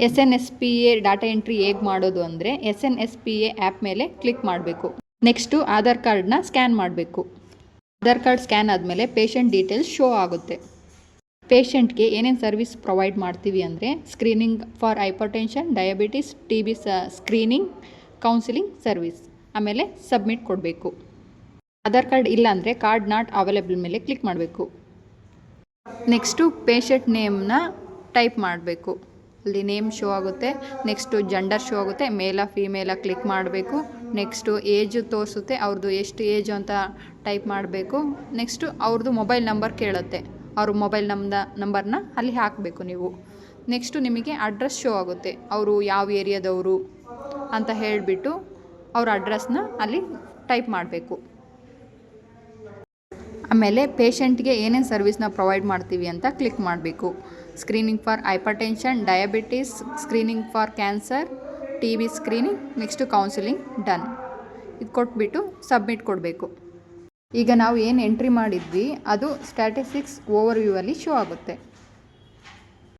SNSPA data entry ಹೇಗೆ ಮಾಡೋದು ಅಂದರೆ SNSPA ಆ್ಯಪ್ ಮೇಲೆ ಕ್ಲಿಕ್ ಮಾಡಬೇಕು. ನೆಕ್ಸ್ಟು ಆಧಾರ್ ಕಾರ್ಡ್ನ ಸ್ಕ್ಯಾನ್ ಮಾಡಬೇಕು. ಆಧಾರ್ ಕಾರ್ಡ್ ಸ್ಕ್ಯಾನ್ ಆದಮೇಲೆ ಪೇಷಂಟ್ ಡೀಟೇಲ್ಸ್ ಶೋ ಆಗುತ್ತೆ. ಪೇಷಂಟ್ಗೆ ಏನೇನು ಸರ್ವಿಸ್ ಪ್ರೊವೈಡ್ ಮಾಡ್ತೀವಿ ಅಂದರೆ screening for hypertension, diabetes, TB screening, counselling service. ಆಮೇಲೆ ಸಬ್ಮಿಟ್ ಕೊಡಬೇಕು. ಆಧಾರ್ ಕಾರ್ಡ್ ಇಲ್ಲ ಅಂದರೆ ಕಾರ್ಡ್ ನಾಟ್ ಅವೈಲೇಬಲ್ ಮೇಲೆ ಕ್ಲಿಕ್ ಮಾಡಬೇಕು. ನೆಕ್ಸ್ಟು ಪೇಷಂಟ್ ನೇಮ್ನ ಟೈಪ್ ಮಾಡಬೇಕು. ಅಲ್ಲಿ ನೇಮ್ ಶೋ ಆಗುತ್ತೆ. ನೆಕ್ಸ್ಟು ಜೆಂಡರ್ ಶೋ ಆಗುತ್ತೆ, ಮೇಲ ಫೀಮೇಲ ಕ್ಲಿಕ್ ಮಾಡಬೇಕು. ನೆಕ್ಸ್ಟು ಏಜು ತೋರಿಸುತ್ತೆ, ಅವ್ರದ್ದು ಎಷ್ಟು ಏಜು ಅಂತ ಟೈಪ್ ಮಾಡಬೇಕು. ನೆಕ್ಸ್ಟು ಅವ್ರದ್ದು ಮೊಬೈಲ್ ನಂಬರ್ ಕೇಳುತ್ತೆ, ಅವ್ರ ಮೊಬೈಲ್ ನಂಬರ್ನ ಅಲ್ಲಿ ಹಾಕಬೇಕು ನೀವು. ನೆಕ್ಸ್ಟು ನಿಮಗೆ ಅಡ್ರೆಸ್ ಶೋ ಆಗುತ್ತೆ, ಅವರು ಯಾವ ಏರಿಯಾದವರು ಅಂತ ಹೇಳಿಬಿಟ್ಟು ಅವ್ರ ಅಡ್ರೆಸ್ನ ಅಲ್ಲಿ ಟೈಪ್ ಮಾಡಬೇಕು. ಆಮೇಲೆ ಪೇಷಂಟ್ಗೆ ಏನೇನು ಸರ್ವಿಸ್ನ ಪ್ರೊವೈಡ್ ಮಾಡ್ತೀವಿ ಅಂತ ಕ್ಲಿಕ್ ಮಾಡಬೇಕು. Screening for hypertension, diabetes, screening for cancer, TB screening, next counselling done. ಇದು ಕೊಟ್ಬಿಟ್ಟು ಸಬ್ಮಿಟ್ ಕೊಡಬೇಕು. ಈಗ ನಾವು ಏನು ಎಂಟ್ರಿ ಮಾಡಿದ್ವಿ ಅದು ಸ್ಟ್ಯಾಟಿಸ್ಟಿಕ್ಸ್ ಓವರ್ ವ್ಯೂ ಅಲ್ಲಿ ಶೋ ಆಗುತ್ತೆ.